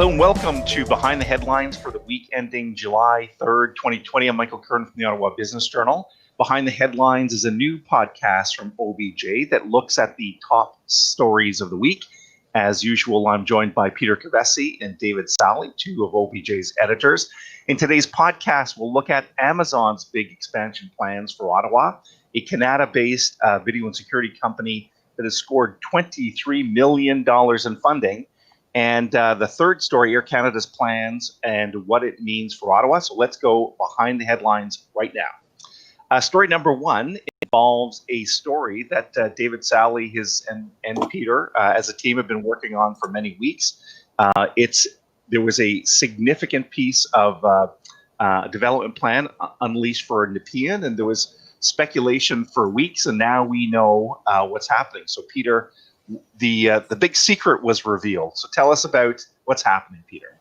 Hello and welcome to Behind the Headlines for the week ending July 3rd, 2020. I'm Michael Kern from the Ottawa Business Journal. Behind the Headlines is a new podcast from OBJ that looks at the top stories of the week. As usual, I'm joined by Peter Cavesi and David Sally, two of OBJ's editors. In today's podcast, we'll look at Amazon's big expansion plans for Ottawa, a Canada-based video and security company that has scored $23 million in funding. And the third story, Air Canada's plans and what it means for Ottawa. So let's go behind the headlines right now. Story number one involves a story that David Sally and Peter, as a team, have been working on for many weeks. There was a significant piece of development plan unleashed for Nepean, and there was speculation for weeks, and now we know what's happening. So, Peter, the big secret was revealed. So tell us about what's happening, Peter.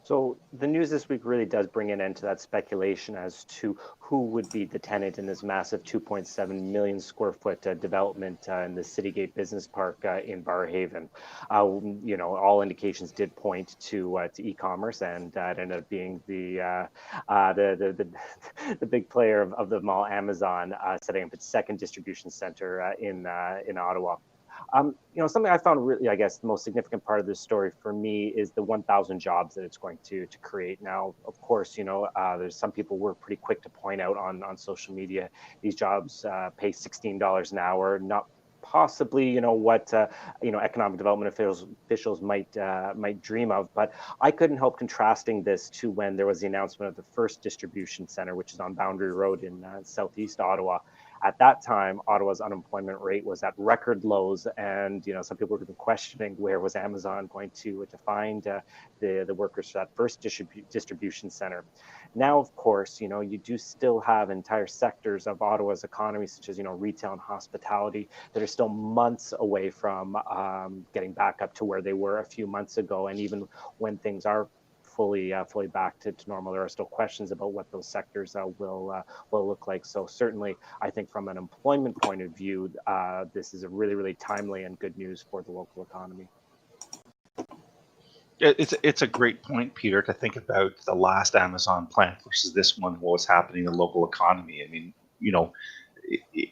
So the news this week really does bring an end to that speculation as to who would be the tenant in this massive 2.7 million square foot development in the Citygate Business Park in Barrhaven. All indications did point to e-commerce, and it ended up being the big player of the mall, Amazon, setting up its second distribution center in Ottawa. Something I found really, I guess, the most significant part of this story for me is the 1,000 jobs that it's going to create. Now, of course, there's some people were pretty quick to point out on social media, these jobs pay $16 an hour, not possibly, what economic development officials might dream of. But I couldn't help contrasting this to when there was the announcement of the first distribution center, which is on Boundary Road in southeast Ottawa. At that time, Ottawa's unemployment rate was at record lows, and some people were questioning where was Amazon going to find the workers for that first distribution center. Now, of course, you do still have entire sectors of Ottawa's economy, such as retail and hospitality, that are still months away from getting back up to where they were a few months ago. And even when things are fully back to normal, there are still questions about what those sectors will look like. So certainly, I think from an employment point of view, this is a really, really timely and good news for the local economy. It's a great point, Peter, to think about the last Amazon plant versus this one, what was happening in the local economy. I mean,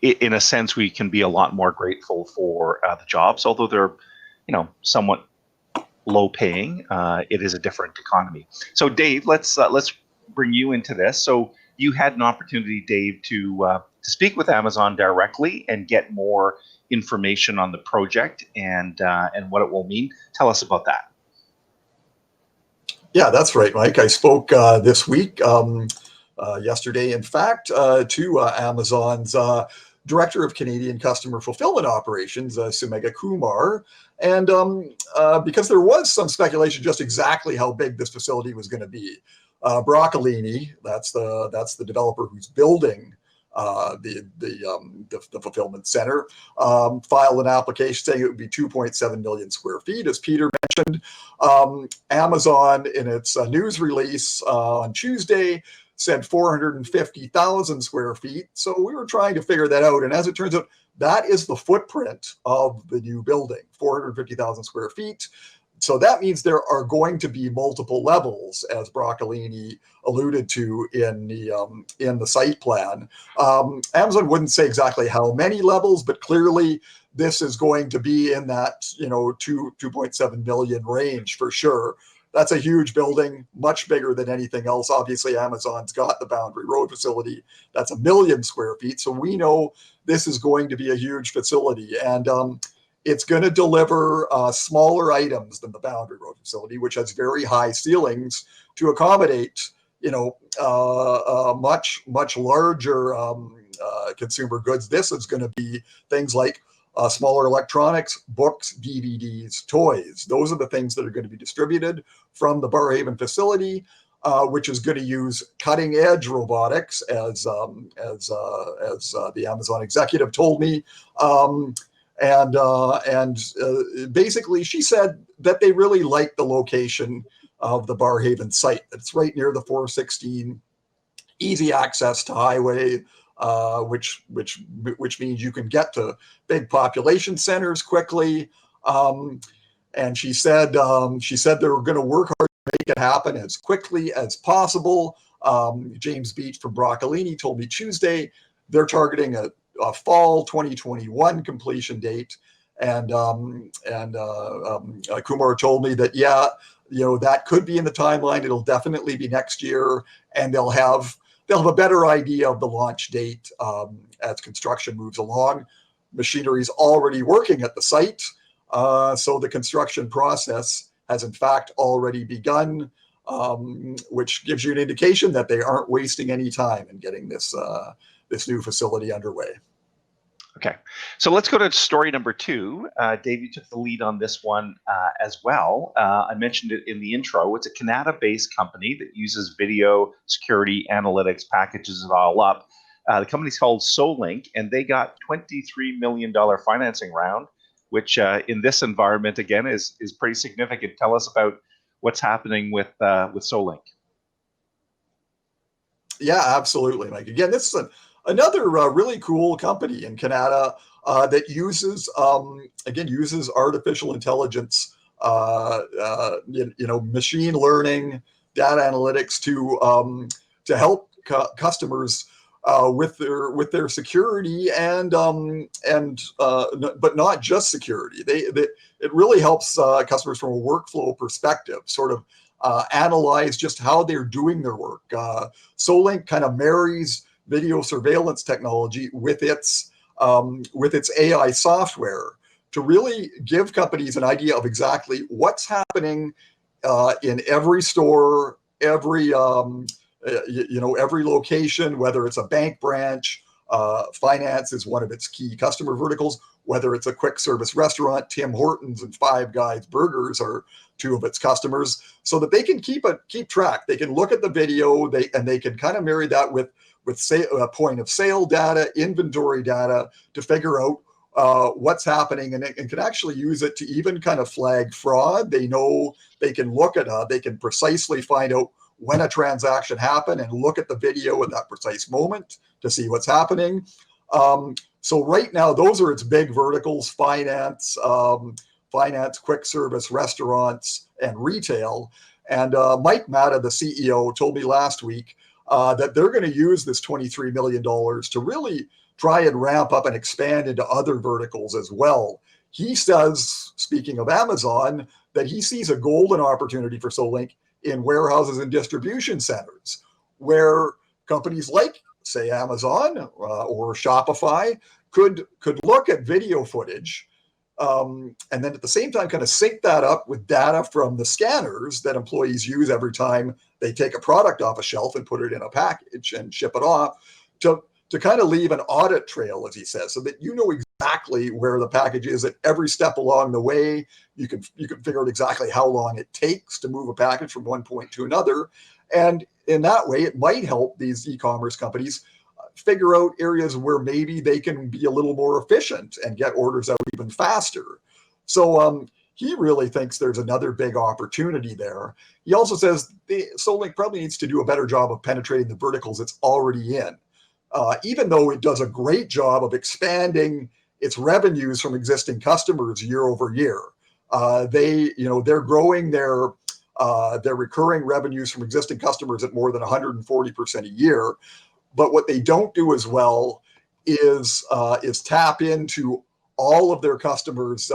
in a sense, we can be a lot more grateful for the jobs, although they're, somewhat low paying. It is a different economy. So, Dave, let's bring you into this. So, you had an opportunity, Dave, to speak with Amazon directly and get more information on the project and what it will mean. Tell us about that. Yeah, that's right, Mike. I spoke this week, yesterday, in fact, to Amazon's Director of Canadian Customer Fulfillment Operations, Sumega Kumar. And because there was some speculation just exactly how big this facility was going to be. Broccolini, that's the developer who's building the fulfillment center, filed an application saying it would be 2.7 million square feet. As Peter mentioned, Amazon, in its news release on Tuesday, said 450,000 square feet. So we were trying to figure that out. And as it turns out, that is the footprint of the new building, 450,000 square feet. So that means there are going to be multiple levels, as Broccolini alluded to in the site plan. Amazon wouldn't say exactly how many levels, but clearly this is going to be in that 2.7 million range for sure. That's a huge building, much bigger than anything else. Obviously, Amazon's got the Boundary Road facility. That's 1 million square feet. So we know this is going to be a huge facility. And it's going to deliver smaller items than the Boundary Road facility, which has very high ceilings to accommodate, much larger consumer goods. This is going to be things like smaller electronics, books, DVDs, toys. Those are the things that are going to be distributed from the Barrhaven facility, which is going to use cutting-edge robotics, as the Amazon executive told me. Basically, she said that they really like the location of the Barrhaven site. It's right near the 416, easy access to highway, which means you can get to big population centers quickly. And she said they were going to work hard to make it happen as quickly as possible. James Beach from Broccolini told me Tuesday they're targeting a fall 2021 completion date. And Kumar told me that, yeah, that could be in the timeline. It'll definitely be next year, and they'll have a better idea of the launch date as construction moves along. Machinery is already working at the site, so the construction process has in fact already begun, which gives you an indication that they aren't wasting any time in getting this new facility underway. Okay, so let's go to story number 2. Dave, you took the lead on this one as well. I mentioned it in the intro. It's a Canada-based company that uses video security analytics, packages it all up. The company's called Solink, and they got $23 million financing round, which in this environment, again, is pretty significant. Tell us about what's happening with Solink. Yeah, absolutely, Mike. Again, this is another really cool company in Canada that uses artificial intelligence, machine learning, data analytics to help customers with their security and but not just security. It really helps customers from a workflow perspective, sort of analyze just how they're doing their work. Solink kind of marries video surveillance technology with its AI software to really give companies an idea of exactly what's happening in every store, every location, whether it's a bank branch. Finance is one of its key customer verticals. Whether it's a quick service restaurant, Tim Hortons and Five Guys Burgers are two of its customers, so that they can keep track. They can look at the video, they can kind of marry that with point of sale data, inventory data to figure out what's happening, and can actually use it to even kind of flag fraud. They know they can they can precisely find out when a transaction happened and look at the video at that precise moment to see what's happening. So right now, those are its big verticals: finance, quick service restaurants, and retail. And Mike Matta, the CEO, told me last week that they're going to use this $23 million to really try and ramp up and expand into other verticals as well. He says, speaking of Amazon, that he sees a golden opportunity for Solink in warehouses and distribution centers, where companies like, say, Amazon or Shopify could look at video footage and then at the same time kind of sync that up with data from the scanners that employees use every time they take a product off a shelf and put it in a package and ship it off, to kind of leave an audit trail, as he says, so that you know exactly where the package is at every step along the way. You can figure out exactly how long it takes to move a package from one point to another. And in that way, it might help these e-commerce companies figure out areas where maybe they can be a little more efficient and get orders out even faster. So he really thinks there's another big opportunity there. He also says Solink probably needs to do a better job of penetrating the verticals it's already in. Even though it does a great job of expanding its revenues from existing customers year over year. They're growing their recurring revenues from existing customers at more than 140% a year. But what they don't do as well is tap into all of their customers'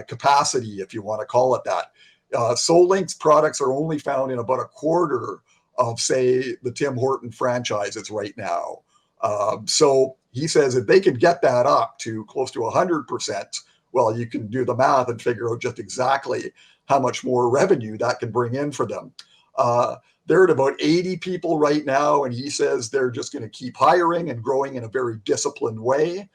capacity, if you want to call it that. Solink's products are only found in about a quarter of, say, the Tim Horton franchises right now. So he says if they could get that up to close to 100%, well, you can do the math and figure out just exactly how much more revenue that can bring in for them. They're at about 80 people right now, and he says they're just going to keep hiring and growing in a very disciplined way.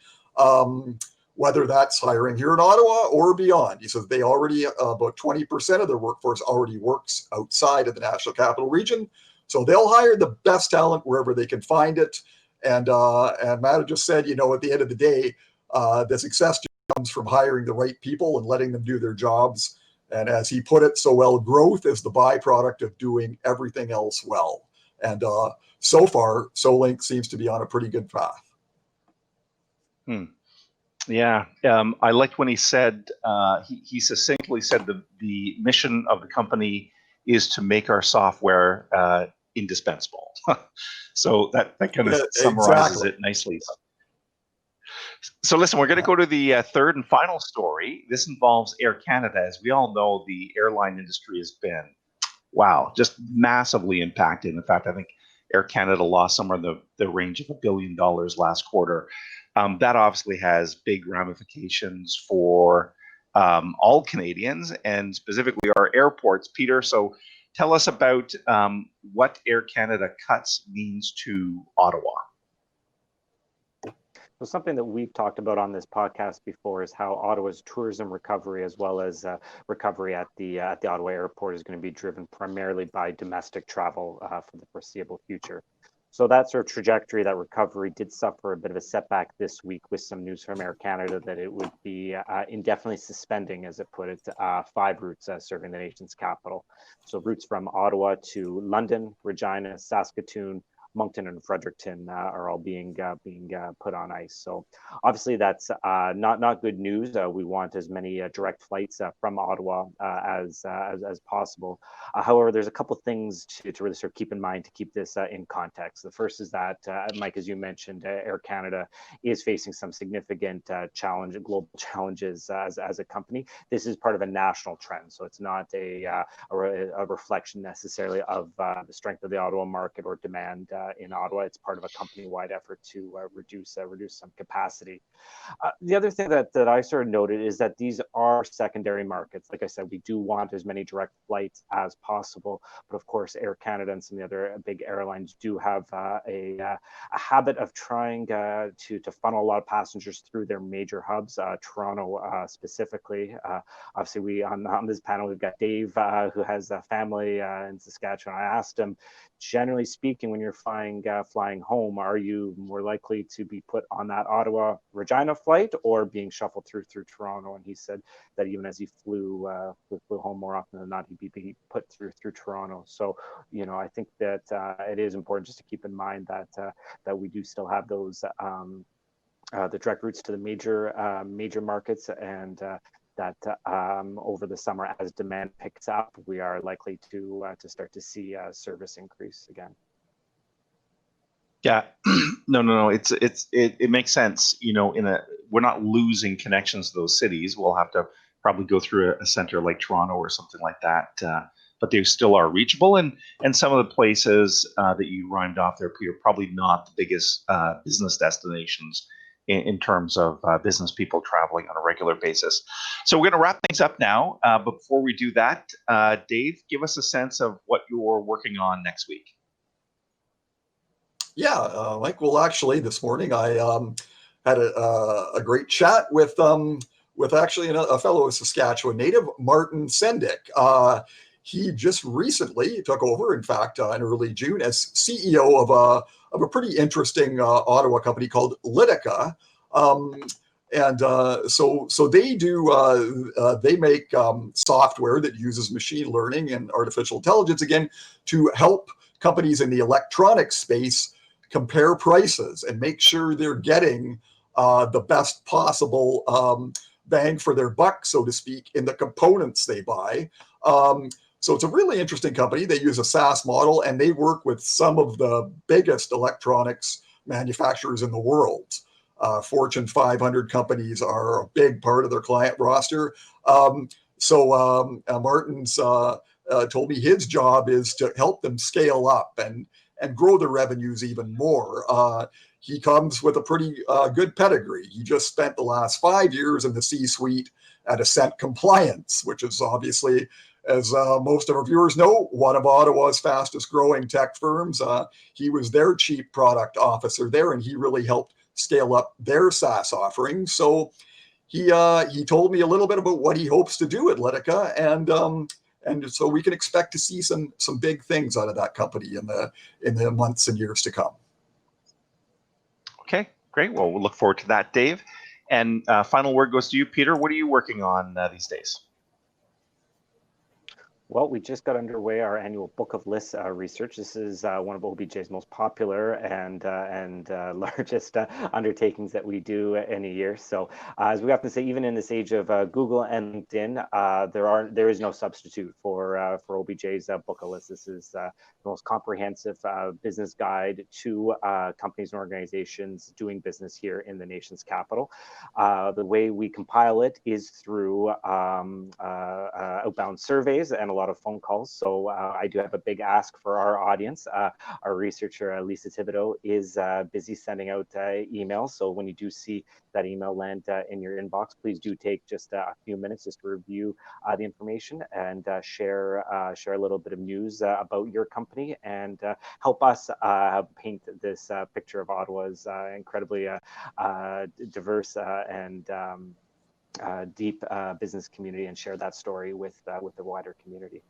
Whether that's hiring here in Ottawa or beyond. He says they already, about 20% of their workforce already works outside of the National Capital Region. So they'll hire the best talent wherever they can find it. And Matt just said, at the end of the day, the success comes from hiring the right people and letting them do their jobs. And as he put it so well, growth is the byproduct of doing everything else well. And so far, Solink seems to be on a pretty good path. Yeah, I liked when he said he succinctly said the mission of the company is to make our software indispensable. So that kind of Yeah, summarizes exactly. it nicely. So listen, we're going to go to the third and final story. This involves Air Canada. As we all know, the airline industry has been, wow, just massively impacted. In fact, I think Air Canada lost somewhere in the range of $1 billion last quarter. That obviously has big ramifications for all Canadians and specifically our airports. Peter, so tell us about what Air Canada cuts means to Ottawa. So something that we've talked about on this podcast before is how Ottawa's tourism recovery, as well as recovery at the Ottawa airport, is going to be driven primarily by domestic travel for the foreseeable future. So that sort of trajectory, that recovery, did suffer a bit of a setback this week with some news from Air Canada that it would be indefinitely suspending, as it put it, 5 routes serving the nation's capital. So routes from Ottawa to London, Regina, Saskatoon, Moncton, and Fredericton are all being put on ice. So obviously that's not good news. We want as many direct flights from Ottawa as possible. However, there's a couple things to really sort of keep in mind to keep this in context. The first is that, Mike, as you mentioned, Air Canada is facing some significant global challenges as a company. This is part of a national trend, so it's not a reflection necessarily of the strength of the Ottawa market or demand in Ottawa. It's part of a company-wide effort to reduce some capacity. The other thing that I sort of noted is that these are secondary markets. Like I said, we do want as many direct flights as possible, but of course, Air Canada and some of the other big airlines do have a habit of trying to funnel a lot of passengers through their major hubs, Toronto specifically. Obviously, we on this panel, we've got Dave, who has a family in Saskatchewan. I asked him, generally speaking, when you're flying home, are you more likely to be put on that Ottawa Regina flight or being shuffled through Toronto? And he said that even as he flew home more often than not, he'd be put through Toronto. So, I think that it is important just to keep in mind that we do still have those the direct routes to the major markets, and that over the summer, as demand picks up, we are likely to start to see service increase again. Yeah, no. It makes sense. We're not losing connections to those cities. We'll have to probably go through a center like Toronto or something like that, but they still are reachable. And some of the places that you rhymed off there, Peter, probably not the biggest business destinations in terms of business people traveling on a regular basis. So we're going to wrap things up now. But before we do that, Dave, give us a sense of what you're working on next week. Yeah, Mike. Well, actually, this morning I had a great chat with actually a fellow Saskatchewan native, Martin Sendick. He just recently took over, in fact, in early June, as CEO of a pretty interesting Ottawa company called Litica. So they make software that uses machine learning and artificial intelligence, again, to help companies in the electronic space compare prices and make sure they're getting the best possible bang for their buck, so to speak, in the components they buy. So it's a really interesting company. They use a SaaS model, and they work with some of the biggest electronics manufacturers in the world. Fortune 500 companies are a big part of their client roster. Martin's told me his job is to help them scale up and grow their revenues even more. He comes with a pretty good pedigree. He just spent the last 5 years in the C-suite at Ascent Compliance, which is obviously, as most of our viewers know, one of Ottawa's fastest growing tech firms. He was their chief product officer there, and he really helped scale up their SaaS offering. So he told me a little bit about what he hopes to do at Litica, and so we can expect to see some big things out of that company in the months and years to come. Okay, great. Well, we'll look forward to that, Dave. And final word goes to you, Peter. What are you working on these days? Well, we just got underway our annual Book of Lists research. This is one of OBJ's most popular and largest undertakings that we do in a year. So, as we often say, even in this age of Google and LinkedIn, there is no substitute for OBJ's Book of Lists. This is the most comprehensive business guide to companies and organizations doing business here in the nation's capital. The way we compile it is through outbound surveys and a lot of phone calls. So I do have a big ask for our audience. Our researcher, Lisa Thibodeau, is busy sending out emails. So when you do see that email land in your inbox, please do take just a few minutes just to review the information and share a little bit of news about your company and help us paint this picture of Ottawa's incredibly diverse and deep business community, and share that story with the wider community.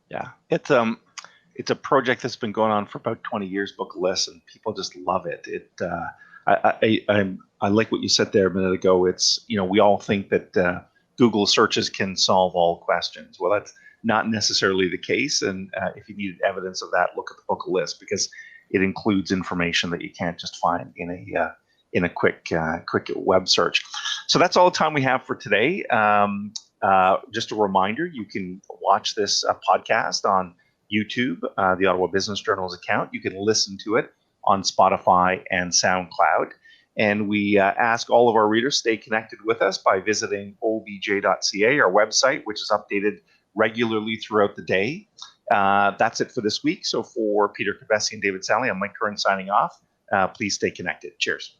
Yeah, it's a project that's been going on for about 20 years, Book of Lists, and people just love it. I like what you said there a minute ago. It's, we all think that Google searches can solve all questions. Well, that's not necessarily the case. And if you needed evidence of that, look at the Book of Lists, because it includes information that you can't just find in a quick web search. So that's all the time we have for today. Just a reminder, you can watch this podcast on YouTube, the Ottawa Business Journal's account. You can listen to it on Spotify and SoundCloud. And we ask all of our readers stay connected with us by visiting obj.ca, our website, which is updated regularly throughout the day. That's it for this week. So for Peter Cabesi and David Sally, I'm Mike Curran signing off. Please stay connected. Cheers.